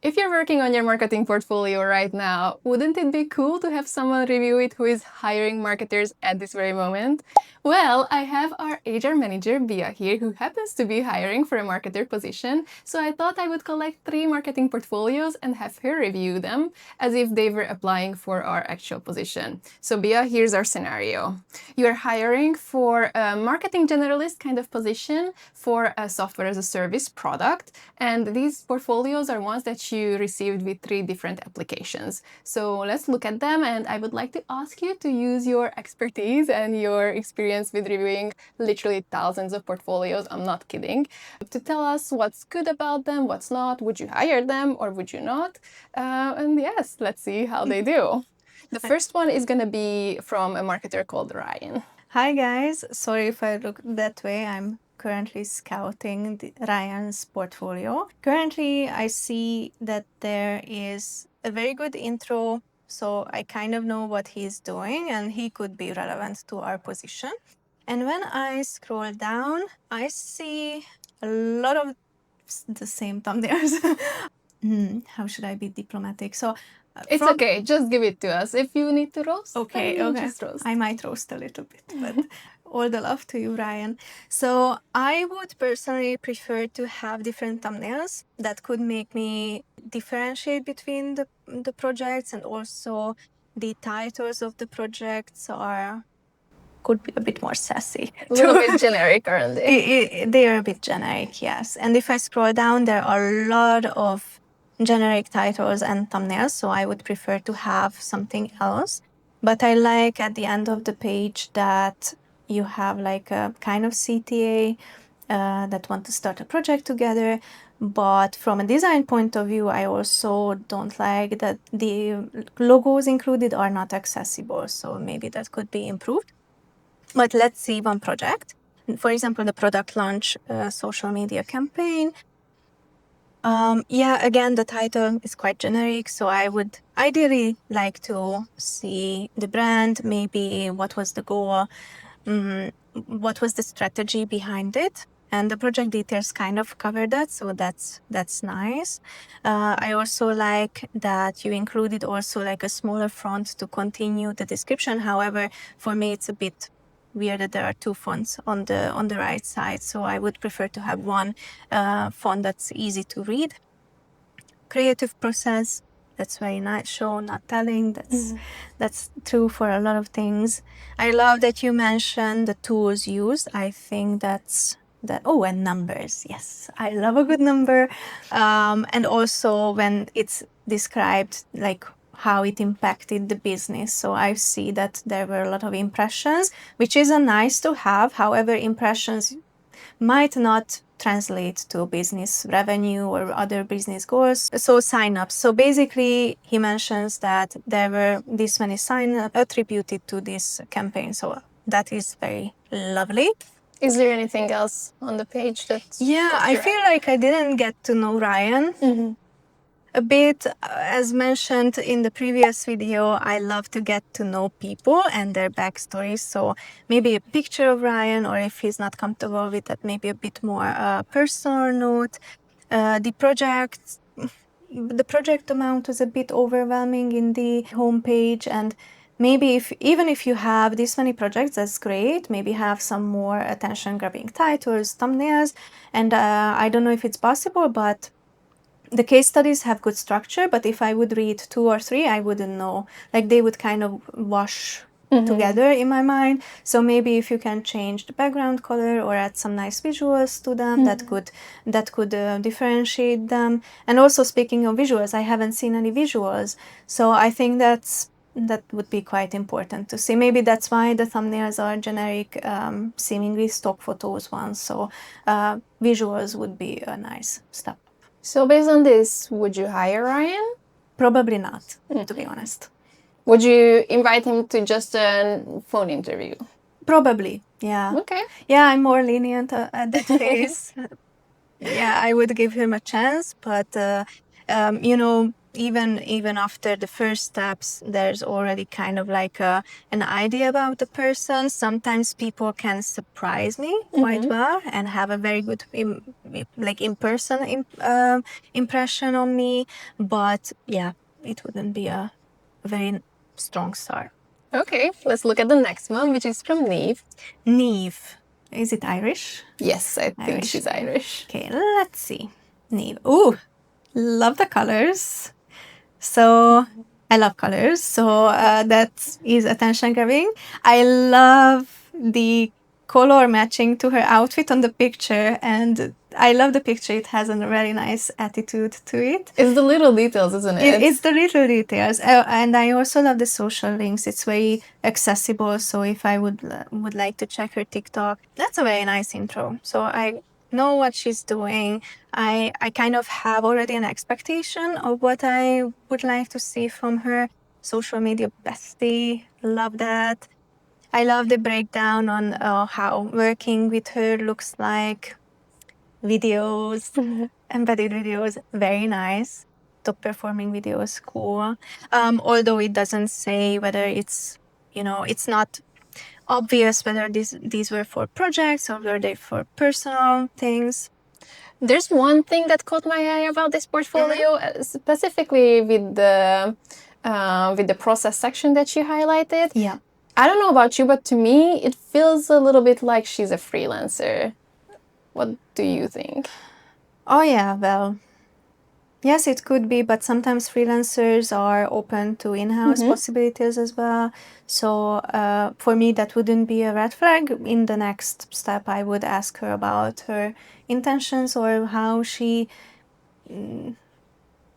If you're working on your marketing portfolio right now, wouldn't it be cool to have someone review it who is hiring marketers at this very moment? Well, I have our HR manager, Bia, here, who happens to be hiring for a marketer position, so I thought I would collect 3 marketing portfolios and have her review them as if they were applying for our actual position. So Bia, here's our scenario. You're hiring for a marketing generalist kind of position for a software as a service product, and these portfolios are ones that you received with 3 different applications. So let's look at them, and I would like to ask you to use your expertise and your experience with reviewing literally thousands of portfolios, I'm not kidding, to tell us what's good about them, what's not, would you hire them or would you not? And yes, let's see how they do. The first one is going to be from a marketer called Ryan. Hi guys, sorry if I look that way. I'm currently scouting Ryan's portfolio. Currently, I see that there is a very good intro, so I kind of know what he's doing and he could be relevant to our position. And when I scroll down, I see a lot of the same thumbnails. How should I be diplomatic? So it's okay, just give it to us. If you need to roast, okay, just roast. I might roast a little bit, but all the love to you, Ryan. So I would personally prefer to have different thumbnails that could make me differentiate between the projects, and also the titles of the projects could be a bit more sassy. A little bit generic, aren't they? They are a bit generic, yes. And if I scroll down, there are a lot of generic titles and thumbnails, so I would prefer to have something else. But I like at the end of the page that you have like a kind of CTA that want to start a project together. But from a design point of view, I also don't like that the logos included are not accessible, so maybe that could be improved. But let's see one project. For example, the product launch social media campaign. Again, the title is quite generic, so I would ideally like to see the brand, maybe what was the goal, what was the strategy behind it. And the project details kind of cover that, so that's nice. I also like that you included also like a smaller font to continue the description. However, for me, it's a bit weird that there are 2 fonts on the right side, so I would prefer to have one font that's easy to read. Creative process, that's very nice. Show, not telling. That's true for a lot of things. I love that you mentioned the tools used. I think that's that. Oh, and numbers. Yes, I love a good number. And also when it's described like how it impacted the business. So I see that there were a lot of impressions, which is a nice to have. However, impressions might not translate to business revenue or other business goals. So signups. So basically, he mentions that there were this many signups attributed to this campaign. So that is very lovely. Is there anything else on the page that? Yeah, I feel like I didn't get to know Ryan. A bit, as mentioned in the previous video, I love to get to know people and their backstories. So maybe a picture of Ryan, or if he's not comfortable with that, maybe a bit more personal note. The project amount was a bit overwhelming in the homepage, and maybe even if you have this many projects, that's great. Maybe have some more attention-grabbing titles, thumbnails, and I don't know if it's possible, but the case studies have good structure, but if I would read 2 or 3, I wouldn't know. Like they would kind of wash together in my mind. So maybe if you can change the background color or add some nice visuals to them, that could differentiate them. And also speaking of visuals, I haven't seen any visuals. So I think that would be quite important to see. Maybe that's why the thumbnails are generic, seemingly stock photos ones. So visuals would be a nice step. So based on this, would you hire Ryan? Probably not, to be honest. Would you invite him to just a phone interview? Probably, yeah. Okay. Yeah, I'm more lenient at that phase. Yeah, I would give him a chance, but even after the first steps, there's already kind of like an idea about the person. Sometimes people can surprise me quite well and have a very good in-person impression on me. But yeah, it wouldn't be a very strong start. Okay, let's look at the next one, which is from Niamh. Niamh. Is it Irish? Yes, I think Irish she's name. Irish. Okay, let's see. Niamh. Ooh, love the colors. So I love colors. So that is attention grabbing. I love the color matching to her outfit on the picture, and I love the picture. It has a very nice attitude to it. It's the little details, isn't it? It's the little details, and I also love the social links. It's very accessible. So if I would like to check her TikTok, that's a very nice intro. So I know what she's doing. I kind of have already an expectation of what I would like to see from her. Social media bestie, love that. I love the breakdown on how working with her looks like. Videos, embedded videos, very nice. Top performing videos, cool. Although it doesn't say whether it's not obvious whether these were for projects or were they for personal things. There's one thing that caught my eye about this portfolio, specifically with the process section that you highlighted. Yeah. I don't know about you, but to me, it feels a little bit like she's a freelancer. What do you think? Oh yeah, well, yes, it could be, but sometimes freelancers are open to in-house possibilities as well. So for me, that wouldn't be a red flag. In the next step, I would ask her about her intentions or how she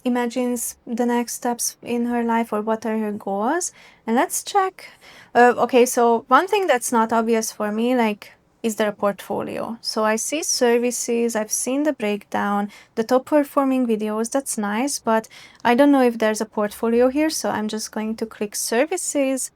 imagines the next steps in her life or what are her goals. And let's check. Okay, so one thing that's not obvious for me, like, is there a portfolio? So I see services, I've seen the breakdown, the top performing videos, that's nice, but I don't know if there's a portfolio here, so I'm just going to click services,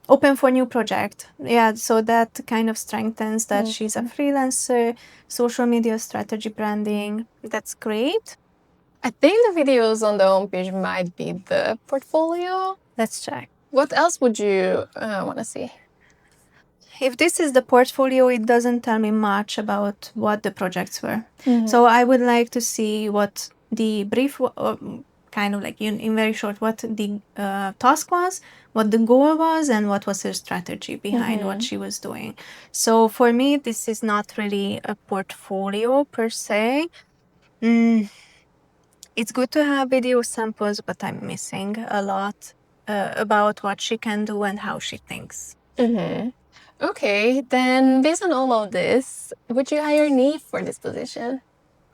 open for new project. Yeah, so that kind of strengthens that she's a freelancer, social media strategy branding, that's great. I think the videos on the homepage might be the portfolio. Let's check. What else would you want to see? If this is the portfolio, it doesn't tell me much about what the projects were. So I would like to see what the brief, kind of like in very short, what the task was, what the goal was, and what was her strategy behind what she was doing. So for me, this is not really a portfolio per se. It's good to have video samples, but I'm missing a lot about what she can do and how she thinks. Okay, then based on all of this, would you hire Niamh for this position?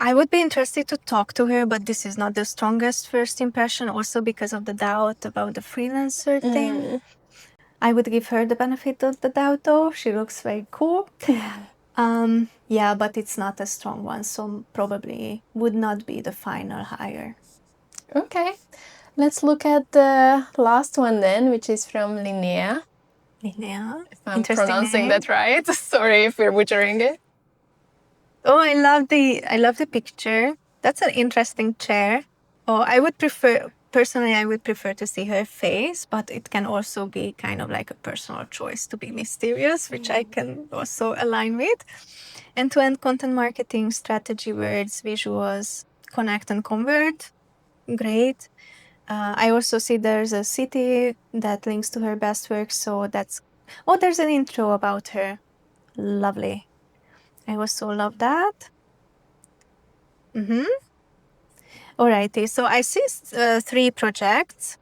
I would be interested to talk to her, but this is not the strongest first impression, also because of the doubt about the freelancer thing. I would give her the benefit of the doubt, though. She looks very cool. Yeah, but it's not a strong one, so probably would not be the final hire. Okay, let's look at the last one then, which is from Linnea. Linnea? If I'm pronouncing that right. Sorry if we're butchering it. Oh, I love the picture. That's an interesting chair. Oh, I would prefer to see her face, but it can also be kind of like a personal choice to be mysterious, which I can also align with. End-to-end content marketing, strategy, words, visuals, connect and convert. Great. I also see there's a city that links to her best work, so that's... Oh, there's an intro about her. Lovely. I also love that. Alrighty, so I see 3 projects.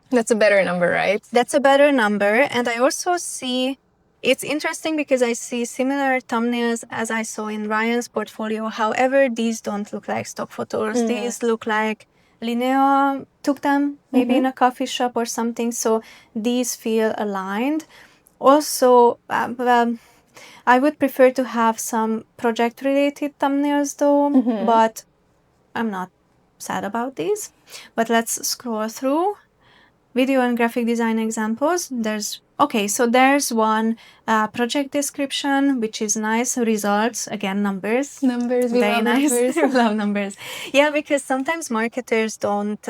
That's a better number, right? That's a better number. And I also see, it's interesting because I see similar thumbnails as I saw in Ryan's portfolio. However, these don't look like stock photos. These look like Linnea took them maybe in a coffee shop or something. So these feel aligned. Also, I would prefer to have some project-related thumbnails though, but I'm not sad about these. But let's scroll through. Video and graphic design examples. There's one project description, which is nice. Results, again, numbers. Numbers, we Very love nice. numbers. We love numbers. Yeah, because sometimes marketers don't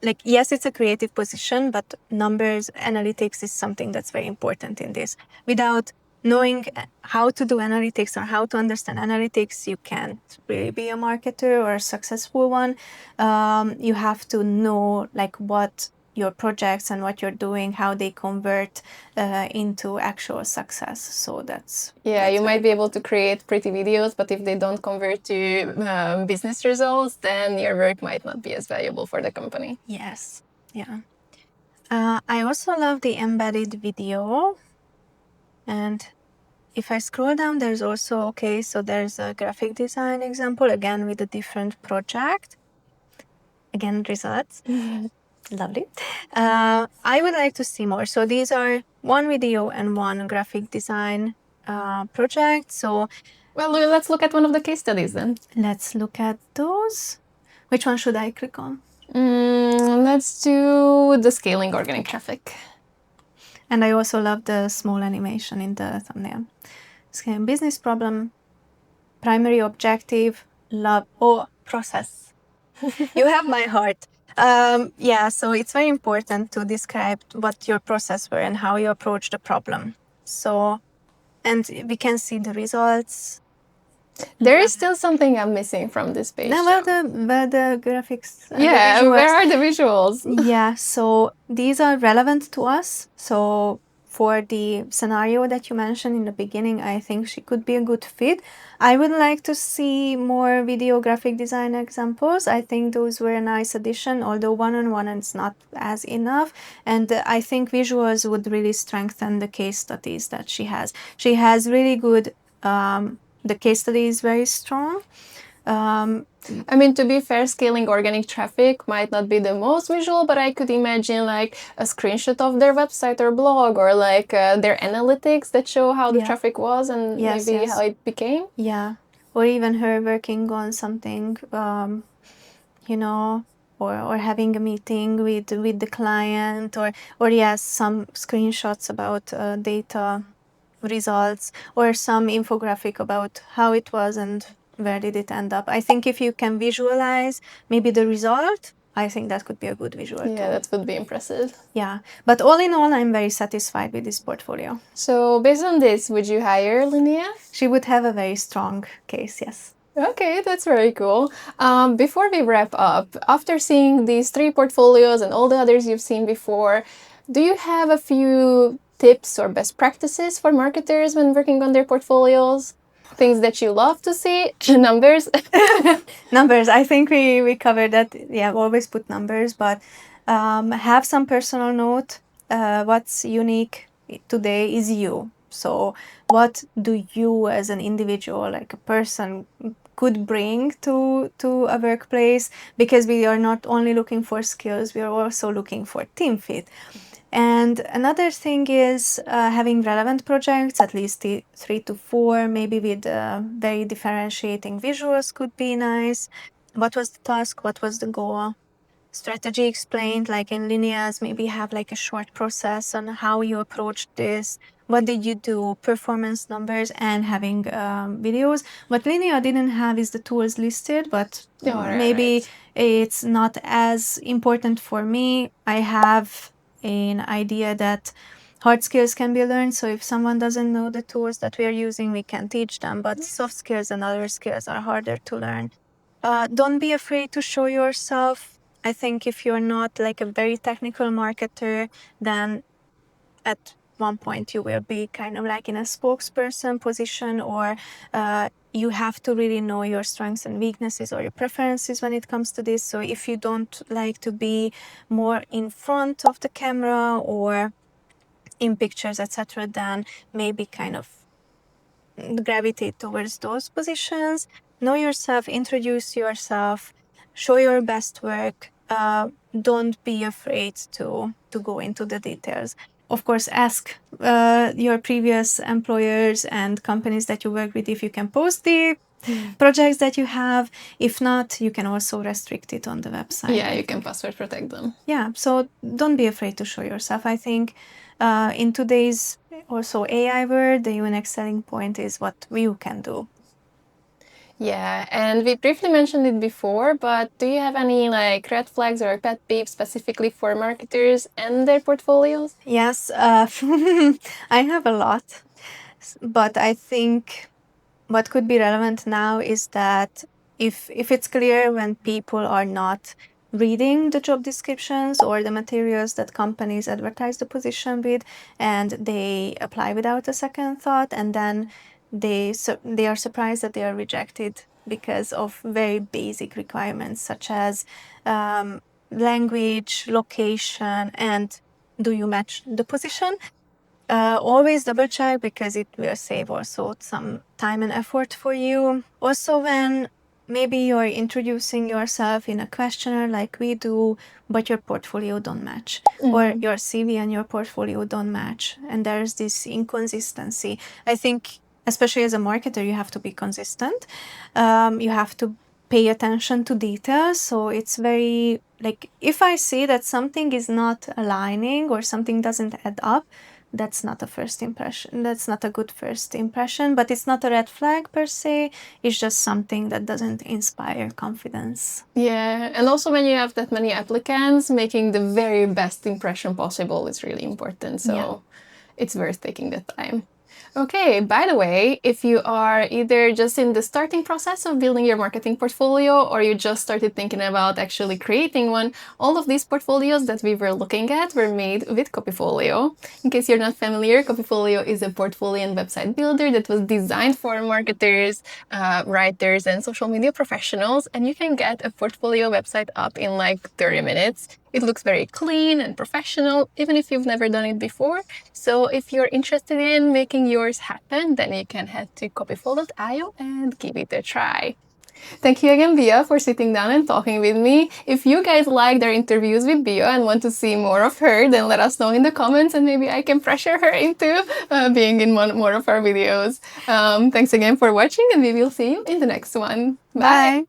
like, yes, it's a creative position, but numbers, analytics is something that's very important in this. Without knowing how to do analytics or how to understand analytics, you can't really be a marketer or a successful one. You have to know like what your projects and what you're doing, how they convert into actual success. So that's You might be able to create pretty videos, but if they don't convert to business results, then your work might not be as valuable for the company. Yes. Yeah. I also love the embedded video. And if I scroll down, there's also, okay, so there's a graphic design example, again with a different project. Again, results. Lovely. I would like to see more. So these are one video and one graphic design project. So Well, let's look at one of the case studies then. let's look at those. Which one should I click on? Let's do the scaling organic traffic. And I also love the small animation in the thumbnail. Okay, business problem, primary objective, love, or process. You have my heart. Yeah, so it's very important to describe what your process were and how you approach the problem. So, and we can see the results. There is still something I'm missing from this page. Now, well, the graphics. Yeah, the where are the visuals? Yeah, so these are relevant to us. So for the scenario that you mentioned in the beginning, I think she could be a good fit. I would like to see more video graphic design examples. I think those were a nice addition, although one-on-one is not as enough. And I think visuals would really strengthen the case studies that she has. She has really good, the case study is very strong. I mean, to be fair, scaling organic traffic might not be the most visual, but I could imagine like a screenshot of their website or blog, or like their analytics that show how the traffic was and maybe how it became. Yeah, or even her working on something, you know, or having a meeting with the client, or yes, some screenshots about data results, or some infographic about how it was and where did it end up. I think if you can visualize maybe the result, I think that could be a good visual tool. Yeah, that would be impressive. Yeah, but all in all, I'm very satisfied with this portfolio. So based on this, would you hire Linnea? She would have a very strong case, yes. Okay, that's very cool. Before we wrap up, after seeing these 3 portfolios and all the others you've seen before, do you have a few tips or best practices for marketers when working on their portfolios? Things that you love to see? Numbers? Numbers, I think we covered that. Yeah, always put numbers, but have some personal note. What's unique today is you. So what do you as an individual, like a person, could bring to a workplace? Because we are not only looking for skills, we are also looking for team fit. And another thing is having relevant projects, at least 3 to 4, maybe with very differentiating visuals could be nice. What was the task? What was the goal? Strategy explained, like in Linnea's, maybe have like a short process on how you approached this. What did you do? Performance numbers and having videos. What Linnea didn't have is the tools listed, but maybe it's not as important for me. I have an idea that hard skills can be learned. So if someone doesn't know the tools that we are using, we can teach them. But soft skills and other skills are harder to learn. Don't be afraid to show yourself. I think if you're not like a very technical marketer, then at one point you will be kind of like in a spokesperson position, or you have to really know your strengths and weaknesses or your preferences when it comes to this. So if you don't like to be more in front of the camera or in pictures, etc., then maybe kind of gravitate towards those positions. Know yourself, introduce yourself, show your best work. Don't be afraid to go into the details. Of course, ask your previous employers and companies that you work with if you can post the projects that you have. If not, you can also restrict it on the website. Yeah, you can password protect them. Yeah, so don't be afraid to show yourself. I think in today's also AI world, the unique selling point is what you can do. Yeah, and we briefly mentioned it before, but do you have any like red flags or pet peeves specifically for marketers and their portfolios? Yes, I have a lot, but I think what could be relevant now is that if it's clear when people are not reading the job descriptions or the materials that companies advertise the position with, and they apply without a second thought, and then they are surprised that they are rejected because of very basic requirements such as language, location, and do you match the position? Always double check because it will save also some time and effort for you. Also, when maybe you're introducing yourself in a questionnaire like we do, but your portfolio don't match, or your CV and your portfolio don't match, and there's this inconsistency. I think, especially as a marketer, you have to be consistent. You have to pay attention to details. So it's very like if I see that something is not aligning or something doesn't add up, that's not a first impression. That's not a good first impression, but it's not a red flag per se. It's just something that doesn't inspire confidence. Yeah, and also when you have that many applicants, making the very best impression possible is really important. So it's worth taking the time. Okay, by the way, if you are either just in the starting process of building your marketing portfolio or you just started thinking about actually creating one, all of these portfolios that we were looking at were made with Copyfolio. In case you're not familiar, Copyfolio is a portfolio and website builder that was designed for marketers, writers, and social media professionals, and you can get a portfolio website up in like 30 minutes. It looks very clean and professional, even if you've never done it before. So if you're interested in making yours happen, then you can head to copyfolio.io and give it a try. Thank you again, Bia, for sitting down and talking with me. If you guys like their interviews with Bia and want to see more of her, then let us know in the comments and maybe I can pressure her into being in more of our videos. Thanks again for watching and we will see you in the next one. Bye! Bye.